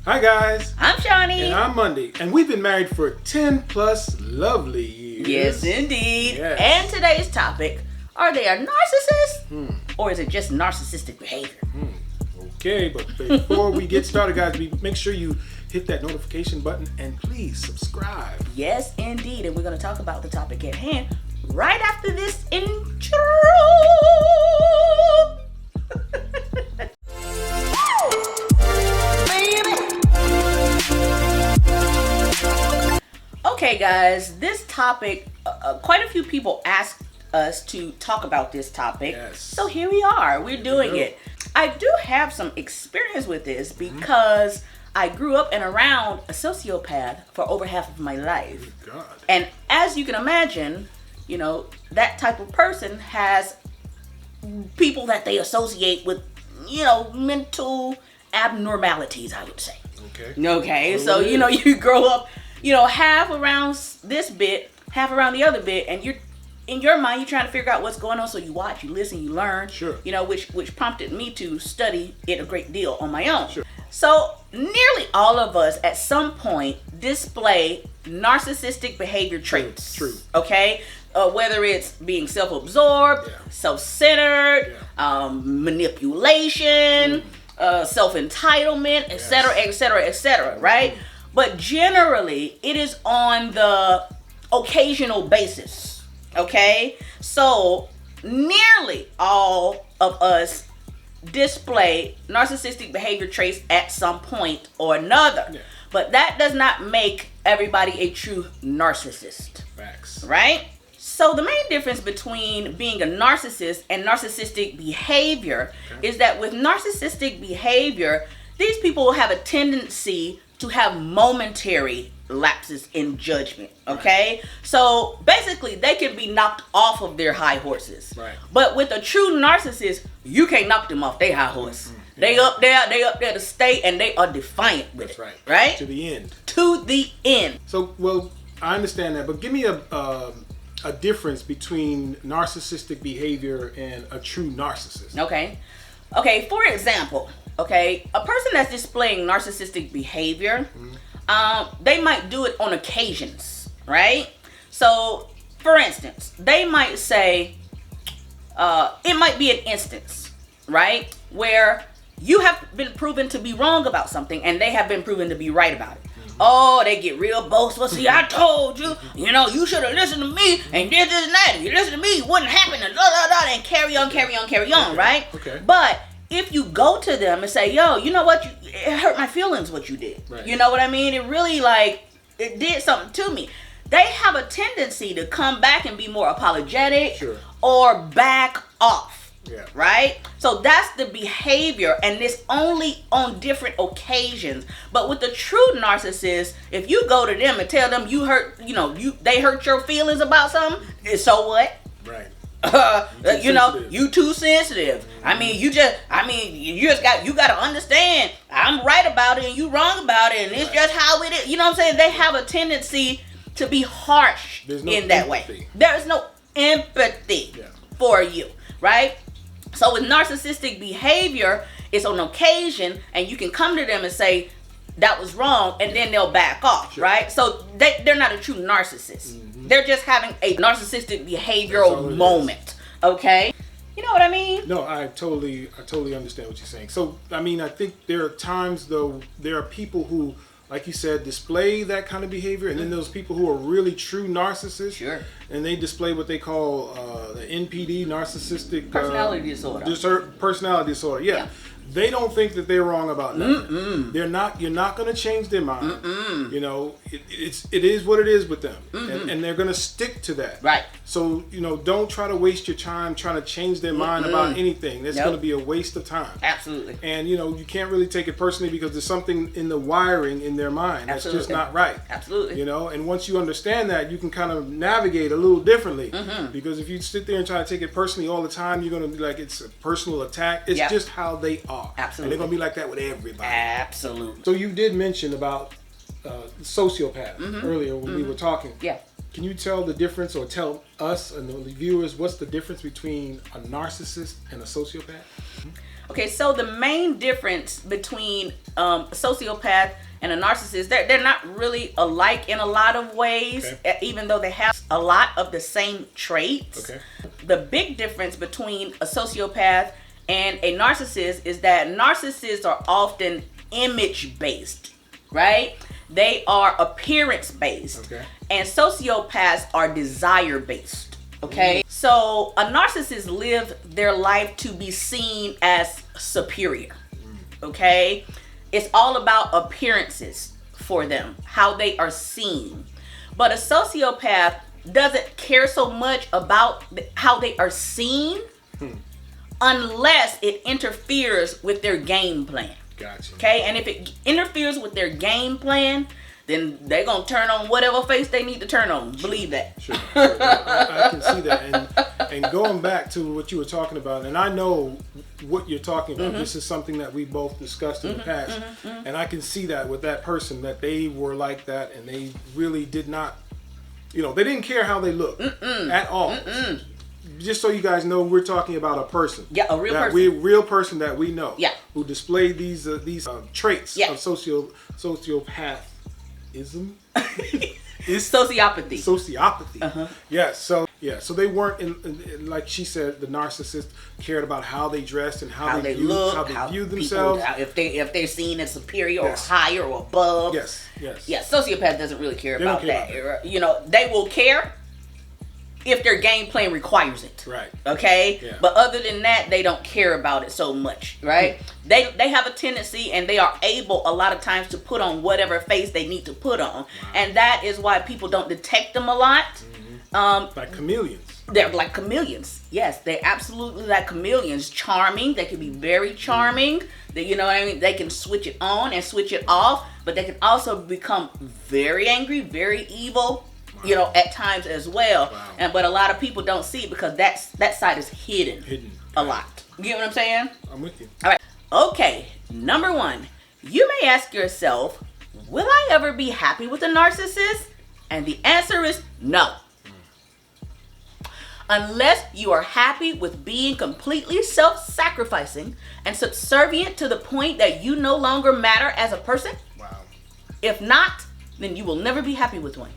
Hi guys. I'm Shauni. And I'm Mondi. And we've been married for 10 plus lovely years. Yes, indeed. Yes. And today's topic, are they a narcissist? Or is it just narcissistic behavior? Okay, but before we get started, guys, make sure you hit that notification button and please subscribe. Yes, indeed. And we're going to talk about the topic at hand right after this intro. Okay, guys, this topic, quite a few people asked us to talk about this topic. Yes. So here we are. We're doing it. I do have some experience with this because I grew up and around a sociopath for over half of my life. God. And as you can imagine, you know, that type of person has people that they associate with, you know, mental abnormalities, I would say. Okay. Okay, so, you know, you grow up, you know, half around this bit, half around the other bit, and you're, in your mind, you're trying to figure out what's going on, so you watch, you listen, you learn. Sure. You know, which prompted me to study it a great deal on my own. Sure. So, nearly all of us, at some point, display narcissistic behavior traits. True. Okay? Whether it's being self-absorbed, self-centered, manipulation, self-entitlement, etc., etc., etc., right? But generally, it is on the occasional basis, okay? So, nearly all of us display narcissistic behavior traits at some point or another. Yeah. But that does not make everybody a true narcissist. Facts. Right? So the main difference between being a narcissist and narcissistic behavior is that with narcissistic behavior, these people have a tendency to have momentary lapses in judgment, okay? Right. So basically, they can be knocked off of their high horses. Right. But with a true narcissist, you can't knock them off their high horse. Mm-hmm. They up there to stay, and they are defiant with That's it. Right? To the end. To the end. So, well, I understand that, but give me a difference between narcissistic behavior and a true narcissist. Okay, for example, a person that's displaying narcissistic behavior, they might do it on occasions, right? So, for instance, they might say, it might be an instance, right, where you have been proven to be wrong about something and they have been proven to be right about it. Oh, they get real boastful. See, I told you, you know, you should have listened to me and did this and that. If you listened to me, it wouldn't happen, and and carry on, right? Okay. But if you go to them and say, yo, you know what, it hurt my feelings what you did. Right. You know what I mean? It really, it did something to me. They have a tendency to come back and be more apologetic or back off. Yeah. Right? So that's the behavior, and it's only on different occasions. But with the true narcissist, if you go to them and tell them they hurt your feelings about something, so what? Right. You too sensitive. Mm-hmm. You got to understand, I'm right about it and you wrong about it, and it's just how it is. You know what I'm saying? They have a tendency to be harsh in that way. There's no empathy for you, right? So with narcissistic behavior, it's on occasion, and you can come to them and say, that was wrong, and then they'll back off, right? So they're not a true narcissist. Mm-hmm. They're just having a narcissistic behavioral moment, okay? You know what I mean? No, I totally understand what you're saying. So, I mean, I think there are times, though, there are people who, like you said, display that kind of behavior, and then those people who are really true narcissists, and they display what they call the NPD, narcissistic personality disorder. Personality disorder. Yeah. They don't think that they're wrong about nothing. You're not going to change their mind. You know, it is what it is with them, and they're going to stick to that. Right. So, you know, don't try to waste your time trying to change their mind about anything. That's going to be a waste of time. Absolutely. And, you know, you can't really take it personally because there's something in the wiring in their mind that's just not right. Absolutely. You know, and once you understand that, you can kind of navigate a little differently. Because if you sit there and try to take it personally all the time, you're going to be like, it's a personal attack. It's just how they are. Absolutely. And they're going to be like that with everybody. Absolutely. So you did mention about sociopath earlier when we were talking. Yeah. Can you tell the difference, or tell us and the viewers what's the difference between a narcissist and a sociopath? Okay, so the main difference between a sociopath and a narcissist, they're not really alike in a lot of ways, even though they have a lot of the same traits. Okay. The big difference between a sociopath and a narcissist is that narcissists are often image-based, right? They are appearance-based. Okay. And sociopaths are desire-based. Okay? So a narcissist lives their life to be seen as superior. Okay? It's all about appearances for them, how they are seen. But a sociopath doesn't care so much about how they are seen unless it interferes with their game plan. Gotcha. Okay, and if it interferes with their game plan, then they're going to turn on whatever face they need to turn on. Believe that. Sure. I can see that. And going back to what you were talking about, and I know what you're talking about. This is something that we both discussed in the past. And I can see that with that person, that they were like that, and they really did not, they didn't care how they looked at all. Just so you guys know, we're talking about a person. Yeah, a real person. Real person that we know. Yeah. Who displayed these traits of sociopathism. It's sociopathy. Sociopathy. Yes. So they weren't like she said. The narcissist cared about how they dressed and how they looked, how they viewed themselves. If they're seen as superior or higher or above. Yes. Yeah. Sociopath doesn't really care about that. They will care if their game plan requires it. Right. Okay? Yeah. But other than that, they don't care about it so much, right? They have a tendency, and they are able a lot of times to put on whatever face they need to put on. Wow. And that is why people don't detect them a lot. Like chameleons. They're like chameleons. Yes, they absolutely like chameleons. Charming. They can be very charming. They, They can switch it on and switch it off, but they can also become very angry, very evil. At times as well. Wow. But a lot of people don't see it because that side is hidden a lot. You get what I'm saying? I'm with you. All right. Okay. Number 1, you may ask yourself, will I ever be happy with a narcissist? And the answer is no. Unless you are happy with being completely self-sacrificing and subservient to the point that you no longer matter as a person. Wow. If not, then you will never be happy with one.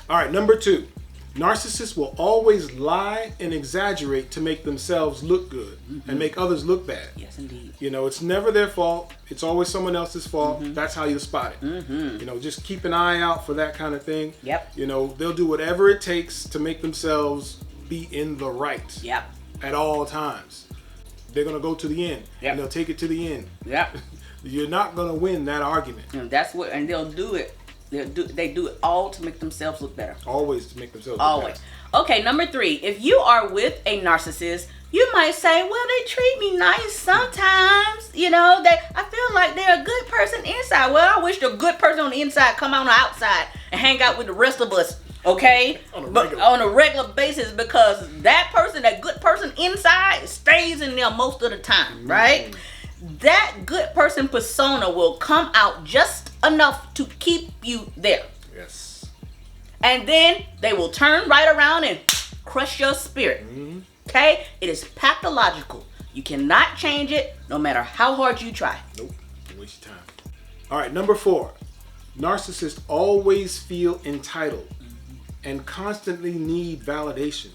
All right, number 2. Narcissists will always lie and exaggerate to make themselves look good and make others look bad. Yes, indeed. It's never their fault. It's always someone else's fault. That's how you spot it. Just keep an eye out for that kind of thing. Yep. They'll do whatever it takes to make themselves be in the right. Yep. At all times. They're going to go to the end. Yep. And they'll take it to the end. Yep. You're not going to win that argument. And they'll do it. They do it all to make themselves look better. Always to make themselves look better. Okay, number 3. If you are with a narcissist, you might say, well, they treat me nice sometimes. I feel like they're a good person inside. Well, I wish the good person on the inside come on the outside and hang out with the rest of us. Okay? on a regular basis, because that good person inside stays in there most of the time, right? That good person persona will come out just enough to keep you there. Yes. And then they will turn right around and crush your spirit. Okay? It is pathological. You cannot change it no matter how hard you try. Nope. Don't waste your time. All right, number 4. Narcissists always feel entitled and constantly need validation.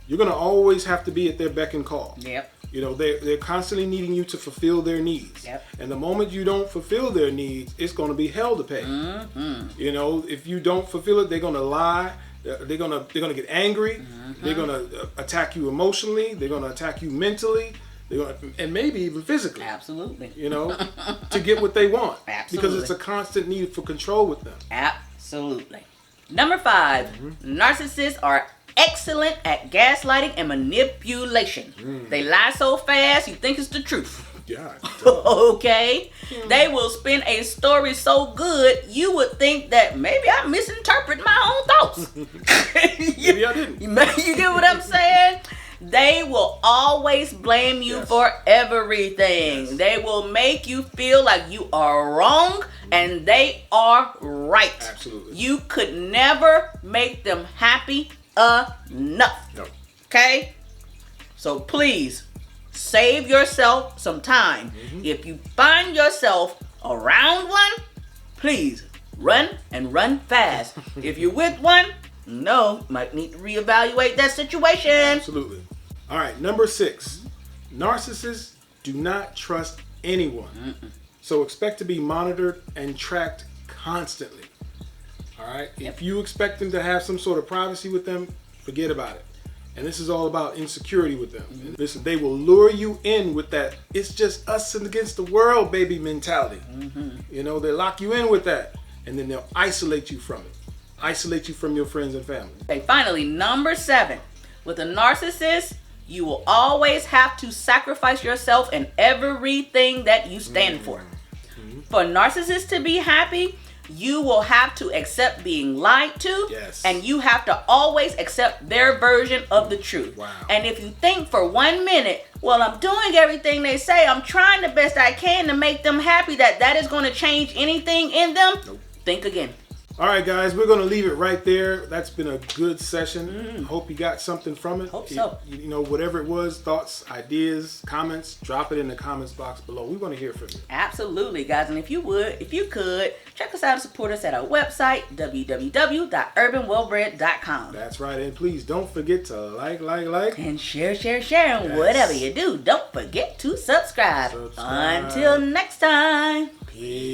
You're going to always have to be at their beck and call. Yep. They're constantly needing you to fulfill their needs. Yep. And the moment you don't fulfill their needs, it's going to be hell to pay. If you don't fulfill it, they're going to lie. They're going to get angry. They're going to attack you emotionally. They're going to attack you mentally. And maybe even physically. Absolutely. To get what they want. Absolutely. Because it's a constant need for control with them. Absolutely. Number 5, narcissists are excellent at gaslighting and manipulation. They lie so fast you think it's the truth. Yeah. Okay? They will spin a story so good you would think that maybe I misinterpret my own thoughts. Maybe I didn't. You get what I'm saying? They will always blame you for everything. Yes. They will make you feel like you are wrong and they are right. Absolutely. You could never make them happy enough. No. Okay? So please Save yourself some time. If you find yourself around one, please run and run fast. If you're with one, no, might need to reevaluate that situation. Absolutely. All right, number 6. Narcissists do not trust anyone. So expect to be monitored and tracked constantly. All right? If you expect them to have some sort of privacy with them, forget about it. And this is all about insecurity with them. Listen, they will lure you in with that it's just us against the world, baby mentality. You know, they lock you in with that. And then they'll isolate you from it. Isolate you from your friends and family. Okay, finally, number 7. With a narcissist, you will always have to sacrifice yourself in everything that you stand for. For narcissists to be happy, you will have to accept being lied to. Yes. And you have to always accept their version of the truth. Wow. And if you think for 1 minute, well, I'm doing everything they say, I'm trying the best I can to make them happy, that is going to change anything in them, nope. Think again. All right, guys, we're going to leave it right there. That's been a good session. Hope you got something from it. Hope so. You know, whatever it was, thoughts, ideas, comments, drop it in the comments box below. We want to hear from you. Absolutely, guys. And if you could, check us out and support us at our website, www.urbanwellbred.com. That's right. And please don't forget to like. And share. And whatever you do, don't forget to subscribe. Until next time. Peace.